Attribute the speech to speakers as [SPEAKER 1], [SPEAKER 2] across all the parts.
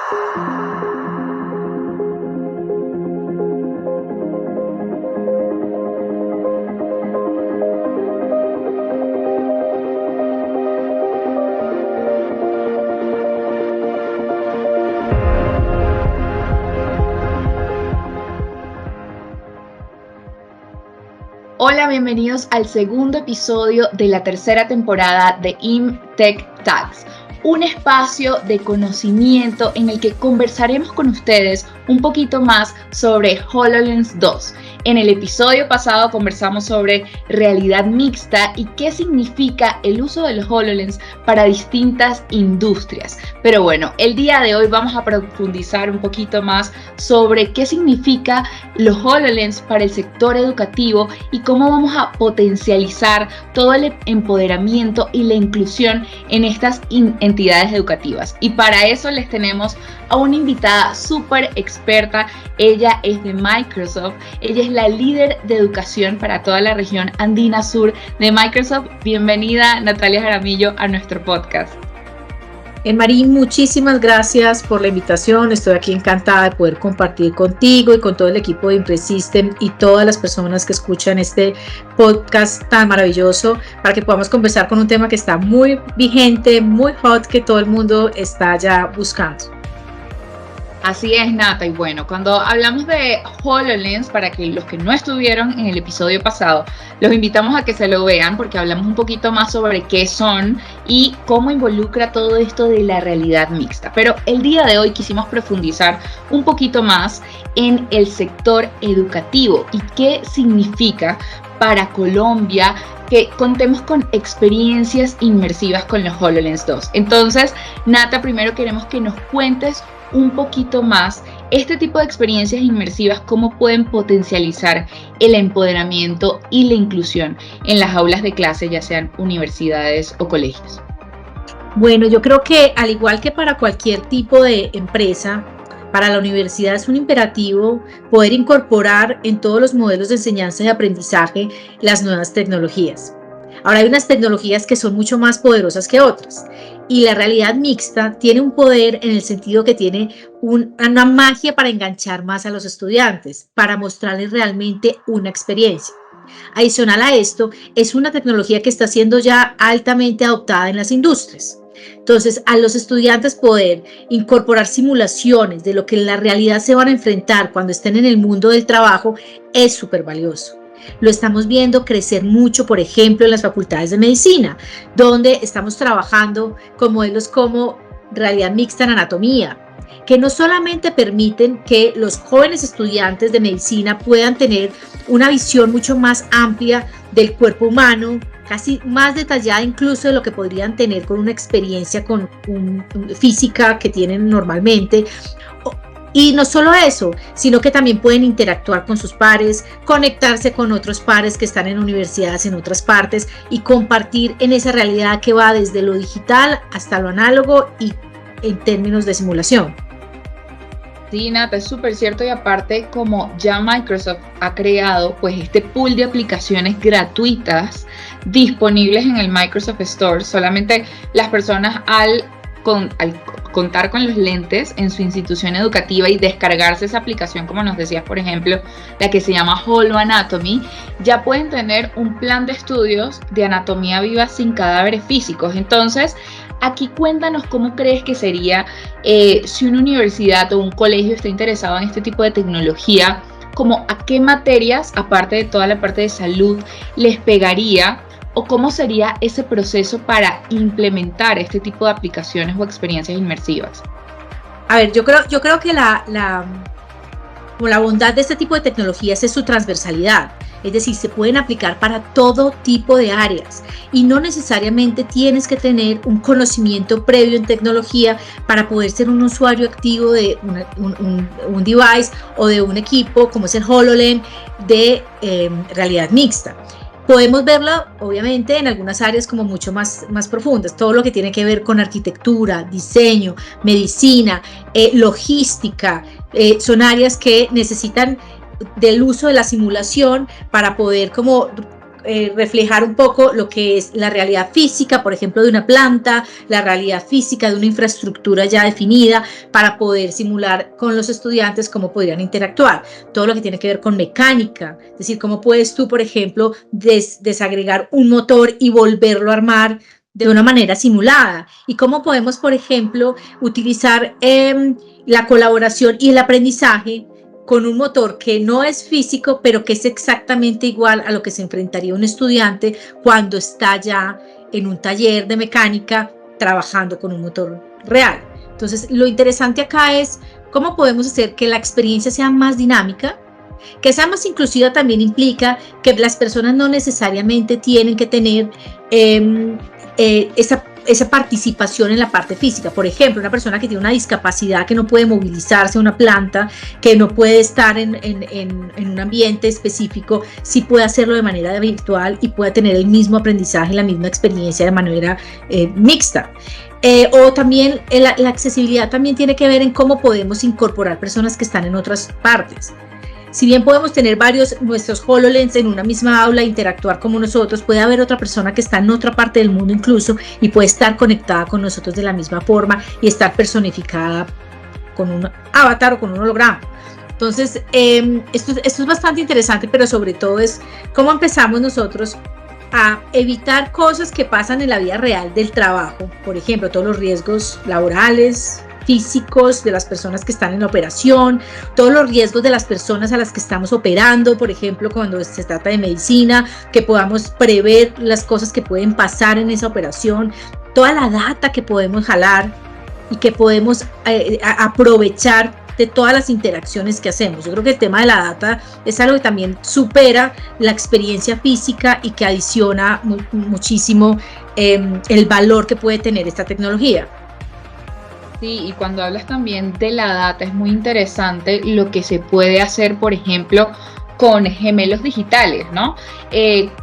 [SPEAKER 1] Hola, bienvenidos al segundo episodio de la tercera temporada de ImTech Talks, un espacio de conocimiento en el que conversaremos con ustedes un poquito más sobre HoloLens 2. En el episodio pasado conversamos sobre realidad mixta y qué significa el uso de los HoloLens para distintas industrias. Pero bueno, el día de hoy vamos a profundizar un poquito más sobre qué significa los HoloLens para el sector educativo y cómo vamos a potencializar todo el empoderamiento y la inclusión en estas entidades educativas. Y para eso les tenemos a una invitada súper experta. Ella es de Microsoft, ella es la líder de educación para toda la región andina sur de Microsoft. Bienvenida, Natalia Jaramillo, a nuestro podcast.
[SPEAKER 2] Marín, muchísimas gracias por la invitación. Estoy aquí encantada de poder compartir contigo y con todo el equipo de ImpreSystem y todas las personas que escuchan este podcast tan maravilloso para que podamos conversar con un tema que está muy vigente, muy hot, que todo el mundo está ya buscando.
[SPEAKER 1] Así es, Nata, y bueno, cuando hablamos de HoloLens, para que los que no estuvieron en el episodio pasado, los invitamos a que se lo vean porque hablamos un poquito más sobre qué son y cómo involucra todo esto de la realidad mixta. Pero el día de hoy quisimos profundizar un poquito más en el sector educativo y qué significa para Colombia que contemos con experiencias inmersivas con los HoloLens 2. Entonces, Nata, primero queremos que nos cuentes un poquito más este tipo de experiencias inmersivas, cómo pueden potencializar el empoderamiento y la inclusión en las aulas de clase, ya sean universidades o colegios.
[SPEAKER 2] Bueno, yo creo que al igual que para cualquier tipo de empresa, para la universidad es un imperativo poder incorporar en todos los modelos de enseñanza y aprendizaje las nuevas tecnologías. Ahora hay unas tecnologías que son mucho más poderosas que otras y la realidad mixta tiene un poder en el sentido que tiene una magia para enganchar más a los estudiantes, para mostrarles realmente una experiencia. Adicional a esto, es una tecnología que está siendo ya altamente adoptada en las industrias. Entonces, a los estudiantes poder incorporar simulaciones de lo que en la realidad se van a enfrentar cuando estén en el mundo del trabajo es súper valioso. Lo estamos viendo crecer mucho, por ejemplo, en las facultades de medicina, donde estamos trabajando con modelos como realidad mixta en anatomía, que no solamente permiten que los jóvenes estudiantes de medicina puedan tener una visión mucho más amplia del cuerpo humano, casi más detallada incluso de lo que podrían tener con una experiencia con física que tienen normalmente. Y no solo eso, sino que también pueden interactuar con sus pares, conectarse con otros pares que están en universidades en otras partes y compartir en esa realidad que va desde lo digital hasta lo análogo y en términos de simulación.
[SPEAKER 1] Sí, Nata, es súper cierto, y aparte como ya Microsoft ha creado pues este pool de aplicaciones gratuitas disponibles en el Microsoft Store, solamente las personas al contar con los lentes en su institución educativa y descargarse esa aplicación, como nos decías, por ejemplo, la que se llama HoloAnatomy, ya pueden tener un plan de estudios de anatomía viva sin cadáveres físicos. Entonces, aquí cuéntanos cómo crees que sería si una universidad o un colegio está interesado en este tipo de tecnología, como a qué materias, aparte de toda la parte de salud, les pegaría, o cómo sería ese proceso para implementar este tipo de aplicaciones o experiencias inmersivas.
[SPEAKER 2] A ver, yo creo que la bondad de este tipo de tecnologías es su transversalidad. Es decir, se pueden aplicar para todo tipo de áreas y no necesariamente tienes que tener un conocimiento previo en tecnología para poder ser un usuario activo de un device o de un equipo como es el HoloLens de realidad mixta. Podemos verlo, obviamente, en algunas áreas como mucho más profundas, todo lo que tiene que ver con arquitectura, diseño, medicina, logística, son áreas que necesitan del uso de la simulación para poder como reflejar un poco lo que es la realidad física, por ejemplo, de una planta, la realidad física de una infraestructura ya definida, para poder simular con los estudiantes cómo podrían interactuar. Todo lo que tiene que ver con mecánica, es decir, cómo puedes tú, por ejemplo, desagregar un motor y volverlo a armar de una manera simulada, y cómo podemos, por ejemplo, utilizar la colaboración y el aprendizaje con un motor que no es físico, pero que es exactamente igual a lo que se enfrentaría un estudiante cuando está ya en un taller de mecánica trabajando con un motor real. Entonces, lo interesante acá es cómo podemos hacer que la experiencia sea más dinámica, que sea más inclusiva. También implica que las personas no necesariamente tienen que tener esa participación en la parte física. Por ejemplo, una persona que tiene una discapacidad, que no puede movilizarse a una planta, que no puede estar en un ambiente específico, sí puede hacerlo de manera virtual y puede tener el mismo aprendizaje, la misma experiencia de manera mixta. O también la accesibilidad también tiene que ver en cómo podemos incorporar personas que están en otras partes. Si bien podemos tener nuestros HoloLens en una misma aula, interactuar como nosotros, puede haber otra persona que está en otra parte del mundo incluso y puede estar conectada con nosotros de la misma forma y estar personificada con un avatar o con un holograma. Entonces, esto es bastante interesante, pero sobre todo es cómo empezamos nosotros a evitar cosas que pasan en la vida real del trabajo. Por ejemplo, todos los riesgos laborales, físicos de las personas que están en la operación, todos los riesgos de las personas a las que estamos operando, por ejemplo, cuando se trata de medicina, que podamos prever las cosas que pueden pasar en esa operación, toda la data que podemos jalar y que podemos aprovechar de todas las interacciones que hacemos. Yo creo que el tema de la data es algo que también supera la experiencia física y que adiciona muchísimo el valor que puede tener esta tecnología.
[SPEAKER 1] Sí, y cuando hablas también de la data, es muy interesante lo que se puede hacer, por ejemplo, con gemelos digitales, ¿no?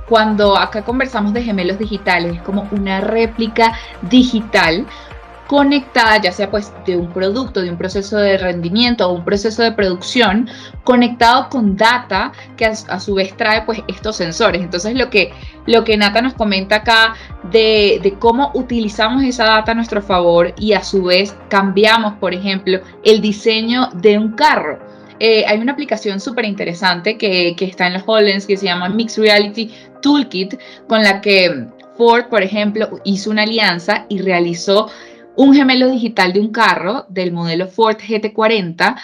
[SPEAKER 1] Cuando acá conversamos de gemelos digitales, es como una réplica digital conectada, ya sea pues de un producto, de un proceso de rendimiento o un proceso de producción, conectado con data que a su vez trae pues estos sensores. Entonces lo que Nata nos comenta acá de cómo utilizamos esa data a nuestro favor y a su vez cambiamos, por ejemplo, el diseño de un carro. Hay una aplicación súper interesante que está en los HoloLens que se llama Mixed Reality Toolkit, con la que Ford, por ejemplo, hizo una alianza y realizó un gemelo digital de un carro del modelo Ford GT40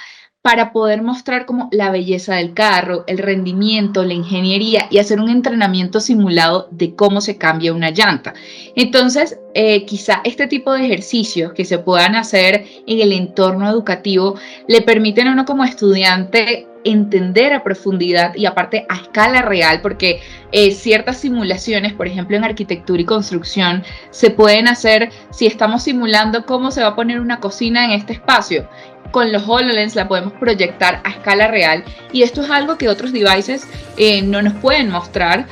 [SPEAKER 1] para poder mostrar como la belleza del carro, el rendimiento, la ingeniería y hacer un entrenamiento simulado de cómo se cambia una llanta. Entonces, quizá este tipo de ejercicios que se puedan hacer en el entorno educativo le permiten a uno como estudiante entender a profundidad y aparte a escala real, porque ciertas simulaciones, por ejemplo en arquitectura y construcción, se pueden hacer si estamos simulando cómo se va a poner una cocina en este espacio. Con los HoloLens la podemos proyectar a escala real y esto es algo que otros devices no nos pueden mostrar,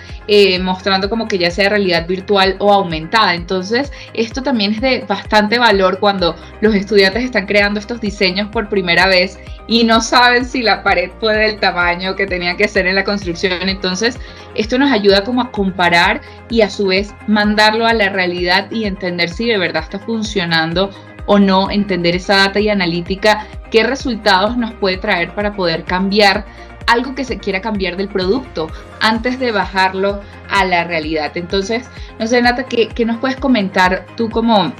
[SPEAKER 1] mostrando como que ya sea realidad virtual o aumentada. Entonces esto también es de bastante valor cuando los estudiantes están creando estos diseños por primera vez y no saben si la pared fue del tamaño que tenía que ser en la construcción. Entonces esto nos ayuda como a comparar y a su vez mandarlo a la realidad y entender si de verdad está funcionando o no, entender esa data y analítica, qué resultados nos puede traer para poder cambiar algo que se quiera cambiar del producto antes de bajarlo a la realidad. Entonces, no sé, Nata, ¿qué nos puedes comentar tú como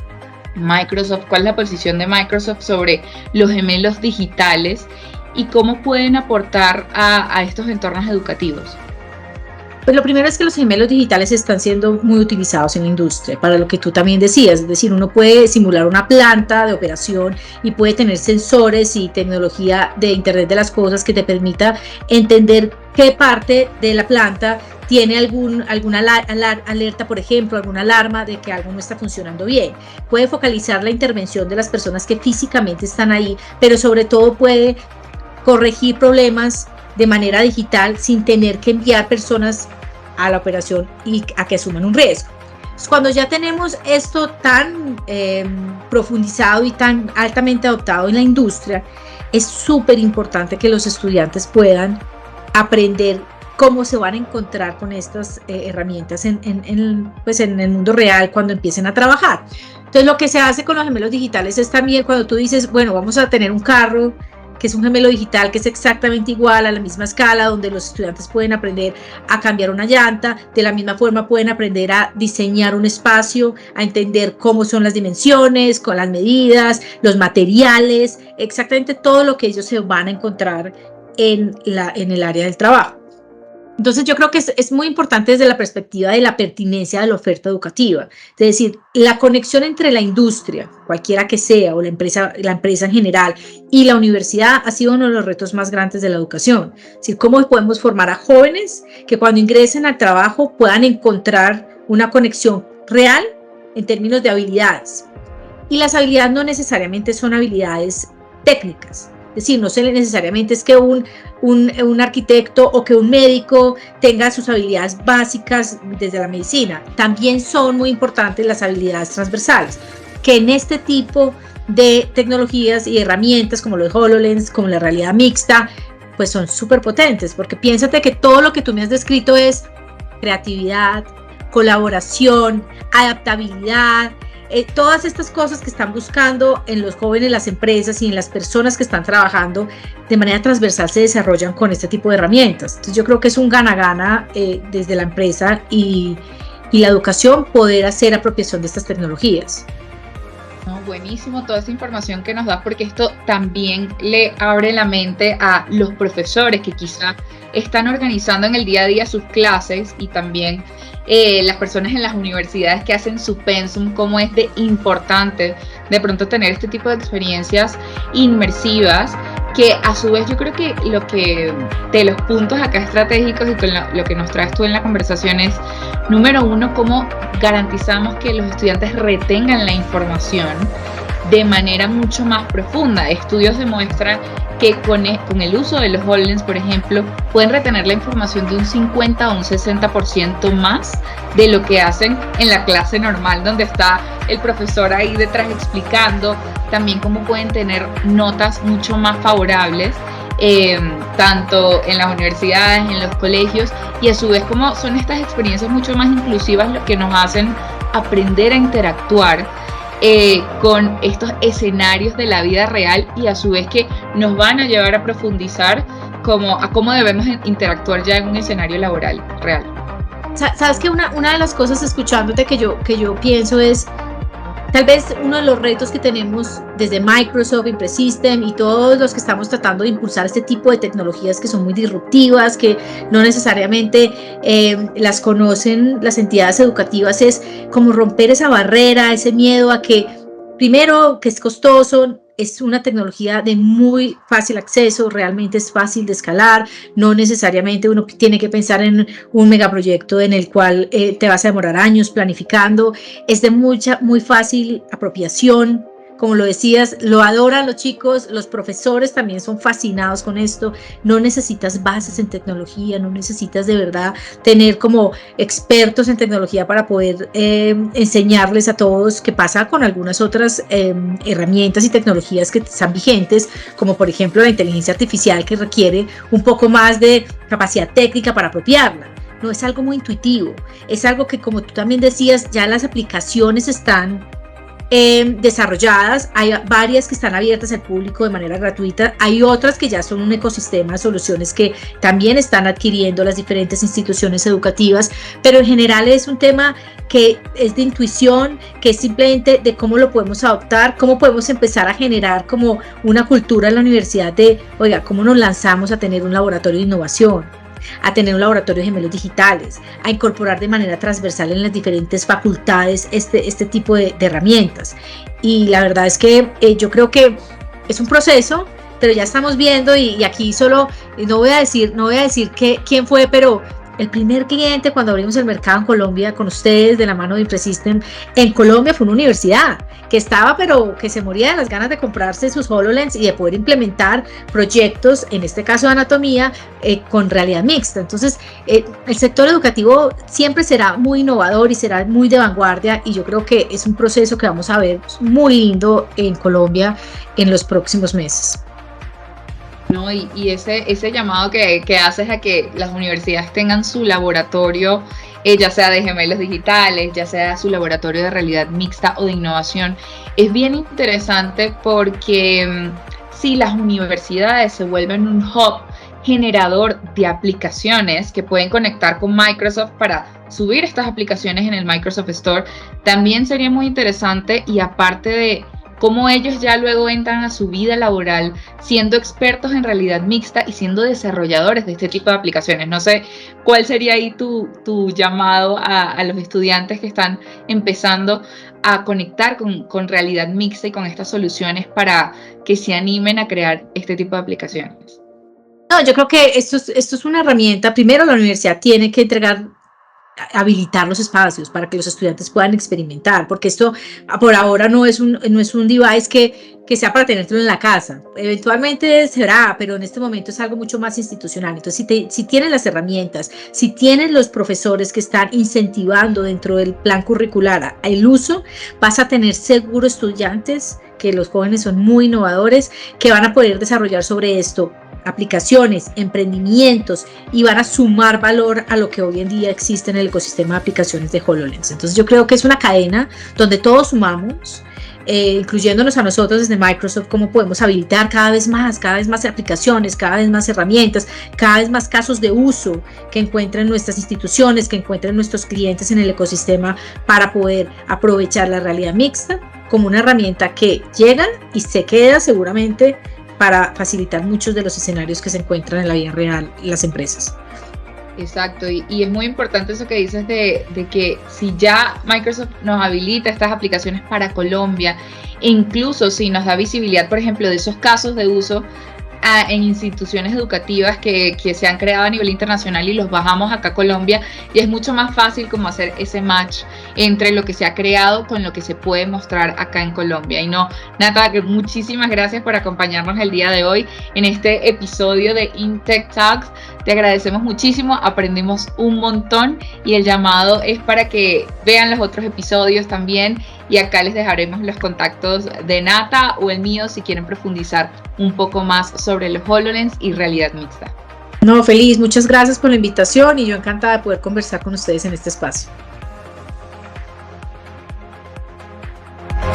[SPEAKER 1] Microsoft? ¿Cuál es la posición de Microsoft sobre los gemelos digitales y cómo pueden aportar a estos entornos educativos?
[SPEAKER 2] Pues lo primero es que los gemelos digitales están siendo muy utilizados en la industria, para lo que tú también decías, es decir, uno puede simular una planta de operación y puede tener sensores y tecnología de Internet de las cosas que te permita entender qué parte de la planta tiene alguna alerta, por ejemplo, alguna alarma de que algo no está funcionando bien. Puede focalizar la intervención de las personas que físicamente están ahí, pero sobre todo puede corregir problemas de manera digital sin tener que enviar personas a la operación y a que asuman un riesgo. Cuando ya tenemos esto tan profundizado y tan altamente adoptado en la industria, es súper importante que los estudiantes puedan aprender cómo se van a encontrar con estas herramientas pues en el mundo real cuando empiecen a trabajar. Entonces lo que se hace con los gemelos digitales es también cuando tú dices, bueno, vamos a tener un carro que es un gemelo digital que es exactamente igual a la misma escala, donde los estudiantes pueden aprender a cambiar una llanta, de la misma forma pueden aprender a diseñar un espacio, a entender cómo son las dimensiones, con las medidas, los materiales, exactamente todo lo que ellos se van a encontrar en el área del trabajo. Entonces yo creo que es muy importante desde la perspectiva de la pertinencia de la oferta educativa, es decir, la conexión entre la industria, cualquiera que sea, o la empresa en general, y la universidad ha sido uno de los retos más grandes de la educación. Es decir, cómo podemos formar a jóvenes que cuando ingresen al trabajo puedan encontrar una conexión real en términos de habilidades. Y las habilidades no necesariamente son habilidades técnicas. Es decir, no necesariamente es que un arquitecto o que un médico tenga sus habilidades básicas desde la medicina. También son muy importantes las habilidades transversales, que en este tipo de tecnologías y herramientas como los HoloLens, como la realidad mixta, pues son súper potentes, porque piénsate que todo lo que tú me has descrito es creatividad, colaboración, adaptabilidad, todas estas cosas que están buscando en los jóvenes, las empresas y en las personas que están trabajando de manera transversal se desarrollan con este tipo de herramientas. Entonces yo creo que es un gana-gana desde la empresa y la educación poder hacer apropiación de estas tecnologías.
[SPEAKER 1] No, buenísimo toda esa información que nos das, porque esto también le abre la mente a los profesores que quizá están organizando en el día a día sus clases, y también las personas en las universidades que hacen su pensum, cómo es de importante de pronto tener este tipo de experiencias inmersivas, que a su vez yo creo que de los puntos acá estratégicos y con lo que nos traes tú en la conversación es, número uno, cómo garantizamos que los estudiantes retengan la información de manera mucho más profunda. Estudios demuestran que con el uso de los HoloLens, por ejemplo, pueden retener la información de un 50 o un 60% más de lo que hacen en la clase normal, donde está el profesor ahí detrás explicando. También cómo pueden tener notas mucho más favorables, tanto en las universidades, en los colegios, y a su vez cómo son estas experiencias mucho más inclusivas lo que nos hacen aprender a interactuar con estos escenarios de la vida real, y a su vez que nos van a llevar a profundizar a cómo debemos interactuar ya en un escenario laboral real.
[SPEAKER 2] Sabes que una de las cosas escuchándote que yo pienso es, tal vez uno de los retos que tenemos desde Microsoft, ImpreSystem y todos los que estamos tratando de impulsar este tipo de tecnologías que son muy disruptivas, que no necesariamente las conocen las entidades educativas, es como romper esa barrera, ese miedo a que, primero, que es costoso. Es una tecnología de muy fácil acceso, realmente es fácil de escalar, no necesariamente uno tiene que pensar en un megaproyecto en el cual te vas a demorar años planificando, es de muy fácil apropiación. Como lo decías, lo adoran los chicos, los profesores también son fascinados con esto. No necesitas bases en tecnología, no necesitas de verdad tener como expertos en tecnología para poder enseñarles a todos, que pasa con algunas otras herramientas y tecnologías que están vigentes, como por ejemplo la inteligencia artificial, que requiere un poco más de capacidad técnica para apropiarla. No, es algo muy intuitivo, es algo que, como tú también decías, ya las aplicaciones están desarrolladas, hay varias que están abiertas al público de manera gratuita, hay otras que ya son un ecosistema de soluciones que también están adquiriendo las diferentes instituciones educativas, pero en general es un tema que es de intuición, que es simplemente de cómo lo podemos adoptar, cómo podemos empezar a generar como una cultura en la universidad de, oiga, cómo nos lanzamos a tener un laboratorio de innovación, a tener un laboratorio de gemelos digitales, a incorporar de manera transversal en las diferentes facultades este tipo de herramientas. Y la verdad es que yo creo que es un proceso, pero ya estamos viendo, y aquí solo no voy a decir quién fue, pero el primer cliente cuando abrimos el mercado en Colombia con ustedes de la mano de ImpreSystem en Colombia fue una universidad que estaba, pero que se moría de las ganas de comprarse sus HoloLens y de poder implementar proyectos, en este caso de anatomía, con realidad mixta. Entonces el sector educativo siempre será muy innovador y será muy de vanguardia, y yo creo que es un proceso que vamos a ver muy lindo en Colombia en los próximos meses.
[SPEAKER 1] ¿no? Y ese llamado que haces a que las universidades tengan su laboratorio, ya sea de gemelos digitales, ya sea su laboratorio de realidad mixta o de innovación, es bien interesante porque si las universidades se vuelven un hub generador de aplicaciones que pueden conectar con Microsoft para subir estas aplicaciones en el Microsoft Store, también sería muy interesante, y aparte de cómo ellos ya luego entran a su vida laboral siendo expertos en realidad mixta y siendo desarrolladores de este tipo de aplicaciones. No sé cuál sería ahí tu llamado a los estudiantes que están empezando a conectar con realidad mixta y con estas soluciones para que se animen a crear este tipo de aplicaciones.
[SPEAKER 2] No, yo creo que esto es una herramienta. Primero, la universidad tiene que habilitar los espacios para que los estudiantes puedan experimentar, porque esto por ahora no es un device que sea para tenértelo en la casa. Eventualmente será, pero en este momento es algo mucho más institucional. Entonces, si tienen las herramientas, si tienen los profesores que están incentivando dentro del plan curricular el uso, vas a tener seguro estudiantes, que los jóvenes son muy innovadores, que van a poder desarrollar sobre esto aplicaciones, emprendimientos, y van a sumar valor a lo que hoy en día existe en el ecosistema de aplicaciones de HoloLens. Entonces yo creo que es una cadena donde todos sumamos, incluyéndonos a nosotros desde Microsoft, cómo podemos habilitar cada vez más aplicaciones, cada vez más herramientas, cada vez más casos de uso que encuentren nuestras instituciones, que encuentren nuestros clientes en el ecosistema, para poder aprovechar la realidad mixta como una herramienta que llega y se queda seguramente para facilitar muchos de los escenarios que se encuentran en la vida real en las empresas.
[SPEAKER 1] Exacto, y es muy importante eso que dices de que si ya Microsoft nos habilita estas aplicaciones para Colombia, e incluso si nos da visibilidad, por ejemplo, de esos casos de uso en instituciones educativas que se han creado a nivel internacional y los bajamos acá a Colombia, y es mucho más fácil como hacer ese match entre lo que se ha creado con lo que se puede mostrar acá en Colombia. Y no, Nata, muchísimas gracias por acompañarnos el día de hoy en este episodio de InTech Talks. Te agradecemos muchísimo, aprendimos un montón, y el llamado es para que vean los otros episodios también, y acá les dejaremos los contactos de Nata o el mío si quieren profundizar un poco más sobre los HoloLens y realidad mixta.
[SPEAKER 2] No, feliz, muchas gracias por la invitación, y yo encantada de poder conversar con ustedes en este espacio.